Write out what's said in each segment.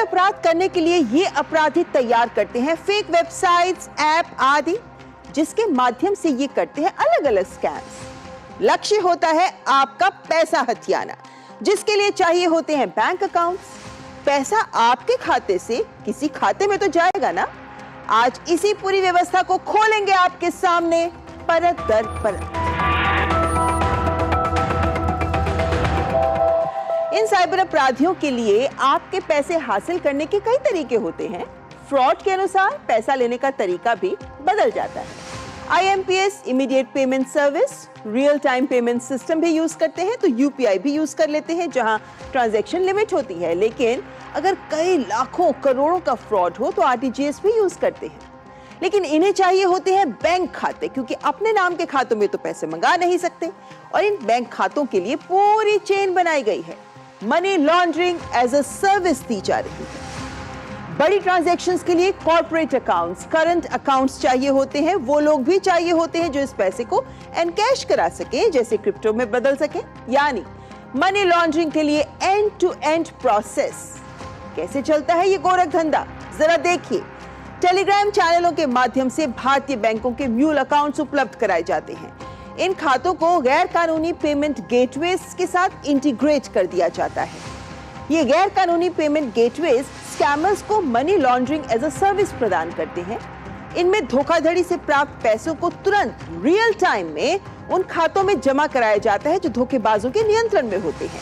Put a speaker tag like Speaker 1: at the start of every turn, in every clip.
Speaker 1: अपराध करने के लिए ये अपराधी तैयार करते हैं फेक वेबसाइट्स, ऐप आदि, जिसके माध्यम से ये करते हैं अलग अलग स्कैम्स। लक्ष्य होता है आपका पैसा हथियाना, जिसके लिए चाहिए होते हैं बैंक अकाउंट्स। पैसा आपके खाते से किसी खाते में तो जाएगा ना। आज इसी पूरी व्यवस्था को खोलेंगे आपके सामने परत दर परत। इन साइबर अपराधियों के लिए आपके पैसे हासिल करने के कई तरीके होते हैं। फ्रॉड के अनुसार पैसा लेने का तरीका भी बदल जाता है। IMPS immediate payment service, real time payment system भी यूज करते हैं, तो UPI भी यूज कर लेते हैं जहां ट्रांजैक्शन लिमिट होती है। लेकिन अगर कई लाखों करोड़ों का फ्रॉड हो तो RTGS भी यूज करते हैं। लेकिन इन्हें चाहिए होते हैं बैंक खाते, क्योंकि अपने नाम के खातों में तो पैसे मंगा नहीं सकते और इन बैंक खातों के लिए पूरी चेन बनाई गई है। Money laundering as a service दी जा रही है। बड़ी ट्रांजैक्शंस के लिए कॉर्पोरेट अकाउंट्स, करंट अकाउंट्स चाहिए होते हैं। वो लोग भी चाहिए होते हैं जो इस पैसे को एनकैश करा सके, जैसे क्रिप्टो में बदल सके। यानी मनी लॉन्ड्रिंग के लिए एंड टू एंड प्रोसेस। कैसे चलता है ये गोरख धंधा, जरा देखिए। टेलीग्राम चैनलों के माध्यम से भारतीय बैंकों के म्यूल अकाउंट्स उपलब्ध कराए जाते हैं। इन खातों को गैर कानूनी पेमेंट गेटवेज के साथ इंटीग्रेट कर दिया जाता है। ये गैर कानूनी पेमेंट गेटवेज स्कैमर्स को money laundering as a service प्रदान करते हैं। इनमें धोखाधड़ी से प्राप्त पैसों को तुरंत रियल टाइम में उन खातों में जमा कराया जाता है जो धोखेबाजों के नियंत्रण में होते हैं।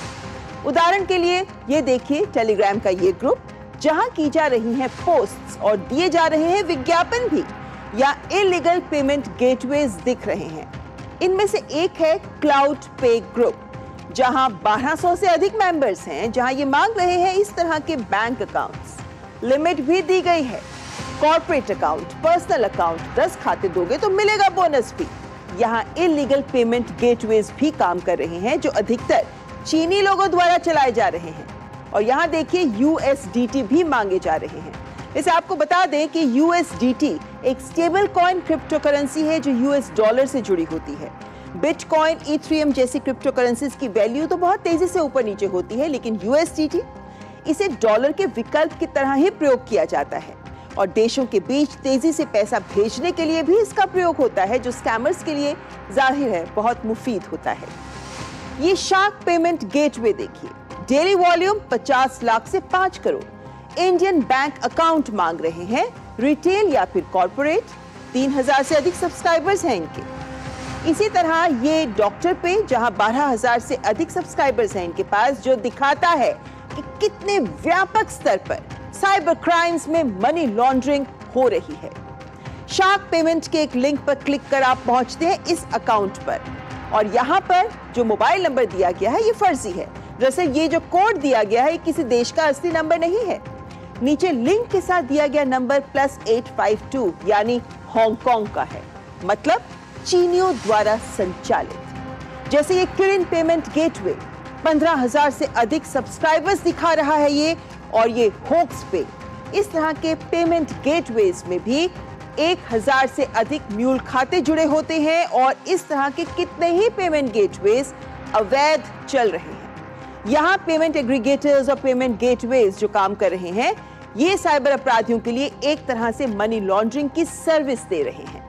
Speaker 1: उदाहरण के लिए ये देखिए टेलीग्राम का ये ग्रुप, जहां की जा रही हैं पोस्ट्स और दिए जा रहे हैं विज्ञापन भी, या इलीगल पेमेंट गेटवेज दिख रहे हैं। इनमें से एक है क्लाउड पे ग्रुप, जहां 1200 से अधिक मेंबर्स हैं, जहां ये मांग रहे हैं इस तरह के बैंक अकाउंट्स। लिमिट भी दी गई है। कॉर्पोरेट अकाउंट, पर्सनल अकाउंट, 10 खाते दोगे तो मिलेगा बोनस भी। यहां इलीगल पेमेंट गेटवेज भी काम कर रहे हैं, जो अधिकतर चीनी लोगों द्वारा चलाए जा रहे हैं। और यहाँ देखिए USDT भी मांगे जा रहे हैं। इसे आपको बता दें कि USDT एक स्टेबल कॉइन क्रिप्टो करेंसी है जो US डॉलर से जुड़ी होती है। बिटकॉइन, इथेरियम जैसी क्रिप्टो करेंसीज की वैल्यू तो बहुत तेजी से ऊपर नीचे होती है, लेकिन USDT इसे डॉलर के विकल्प की तरह ही प्रयोग किया जाता है और देशों के बीच तेजी से पैसा भेजने के लिए भी इसका प्रयोग होता है, जो स्कैमर्स के लिए जाहिर है बहुत मुफीद होता है। ये शार्क पेमेंट गेटवे देखिए, डेली वॉल्यूम 50 लाख से 5 करोड़। इंडियन बैंक अकाउंट मांग रहे हैं, रिटेल या फिर कॉर्पोरेट। 3000 से अधिक सब्सक्राइबर्स हैं इनके। इसी तरह ये डॉक्टर पे, जहां 12000 से अधिक सब्सक्राइबर्स हैं इनके पास, जो दिखाता है कि कितने व्यापक स्तर पर साइबर क्राइम्स में मनी लॉन्ड्रिंग हो रही है। शार्क पेमेंट के एक लिंक पर क्लिक कर आप पहुंचते हैं इस अकाउंट पर, और यहाँ पर जो मोबाइल नंबर दिया गया है ये फर्जी है। दरअसल ये जो कोड दिया गया है किसी देश का असली नंबर नहीं है। नीचे लिंक के साथ दिया गया नंबर +852 यानी हांगकांग का है, मतलब चीनियों द्वारा संचालित। जैसे ये किरिन पेमेंट गेटवे, 15,000 से अधिक सब्सक्राइबर्स दिखा रहा है ये, और ये होक्स पे। इस तरह के पेमेंट गेटवेज में भी 1000 से अधिक म्यूल खाते जुड़े होते हैं, और इस तरह के कितने ही पेमेंट गेटवेज अवैध चल रहे हैं। यहाँ पेमेंट एग्रीगेटर्स और पेमेंट गेटवेज जो काम कर रहे हैं, ये साइबर अपराधियों के लिए एक तरह से मनी लॉन्ड्रिंग की सर्विस दे रहे हैं।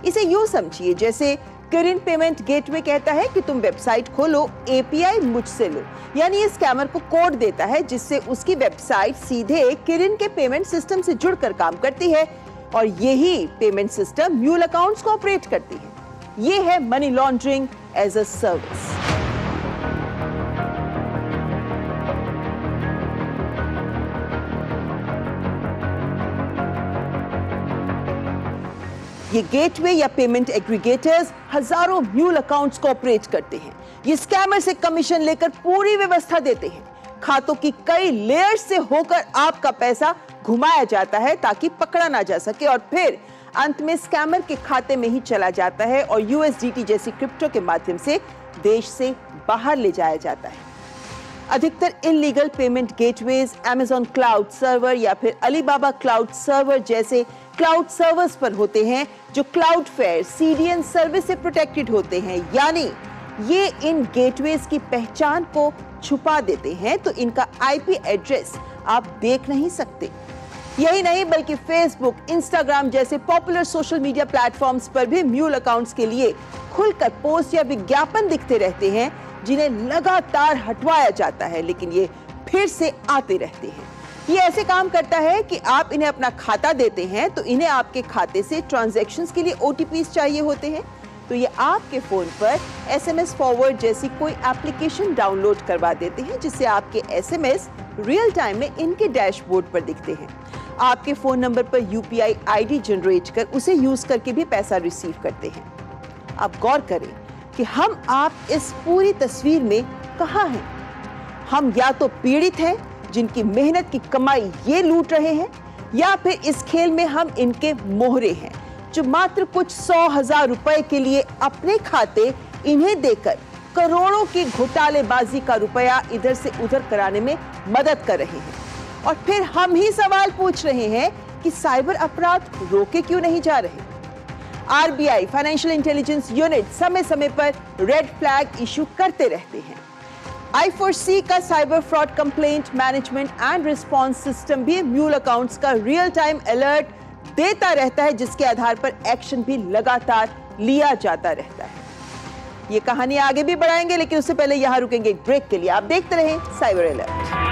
Speaker 1: इसे यूं समझिए जैसे किरिन पेमेंट गेटवे कहता है कि तुम वेबसाइट खोलो, API मुझसे लो। यानी ये स्कैमर को कोड देता है जिससे उसकी वेबसाइट सीधे किरिन के पेमेंट सिस्टम से जुड़कर काम करती है, और यही पेमेंट सिस्टम म्यूल अकाउंट्स को ऑपरेट करती है। ये है money laundering as a service. ये गेटवे या पेमेंट एग्रीगेटर्स हजारों म्यूल अकाउंट्स को ऑपरेट करते हैं। ये स्कैमर से कमीशन लेकर पूरी व्यवस्था देते हैं। खातों की कई लेयर्स से होकर आपका पैसा घुमाया जाता है ताकि पकड़ा ना जा सके, और फिर अंत में स्कैमर के खाते में ही चला जाता है और USDT जैसी क्रिप्टो के माध्यम से देश से बाहर ले जाया जाता है। अधिकतर illegal payment gateways Amazon cloud server या फिर अलीबाबा क्लाउड सर्वर जैसे क्लाउड सर्वर्स पर होते हैं, जो क्लाउडफेयर CDN सर्विस से प्रोटेक्टेड होते हैं। यानी ये इन गेटवेज की पहचान को छुपा देते हैं, तो इनका आईपी एड्रेस आप देख नहीं सकते। यही नहीं बल्कि फेसबुक, इंस्टाग्राम जैसे पॉपुलर सोशल मीडिया प्लेटफॉर्म्स पर भी म्यूल अकाउंट्स के लिए खुलकर पोस्ट या विज्ञापन दिखते रहते हैं, जिन्हें लगातार हटवाया जाता है, लेकिन ये फिर से आते रहते हैं। ये ऐसे काम करता है कि आप इन्हें अपना खाता देते हैं तो इन्हें आपके खाते से ट्रांजैक्शंस के लिए ओटीपीज चाहिए होते हैं, तो ये आपके फोन पर एसएमएस फॉरवर्ड जैसी कोई एप्लीकेशन डाउनलोड करवा देते हैं, जिससे आपके एसएमएस रियल टाइम में इनके डैशबोर्ड पर दिखते हैं। आपके फोन नंबर पर यूपीआई आईडी जनरेट कर उसे यूज करके भी पैसा रिसीव करते हैं। आप गौर करें कि हम आप इस पूरी तस्वीर में कहां हैं। हम या तो पीड़ित हैं जिनकी मेहनत की कमाई ये लूट रहे हैं, या फिर इस खेल में हम इनके मोहरे हैं जो मात्र कुछ 100,000 रुपए के लिए अपने खाते इन्हें देकर करोड़ों की घोटालेबाजी का रुपया इधर से उधर कराने में मदद कर रहे हैं। और फिर हम ही सवाल पूछ रहे हैं कि साइबर अपराध रोके क्यों नहीं जा रहे। आरबीआई फाइनेंशियल इंटेलिजेंस यूनिट समय समय पर रेड फ्लैग इशू करते रहते हैं। I4C का cyber fraud complaint management and response system भी म्यूल अकाउंट्स का रियल टाइम अलर्ट देता रहता है, जिसके आधार पर एक्शन भी लगातार लिया जाता रहता है। ये कहानी आगे भी बढ़ाएंगे, लेकिन उससे पहले यहां रुकेंगे एक ब्रेक के लिए। आप देखते रहें साइबर अलर्ट।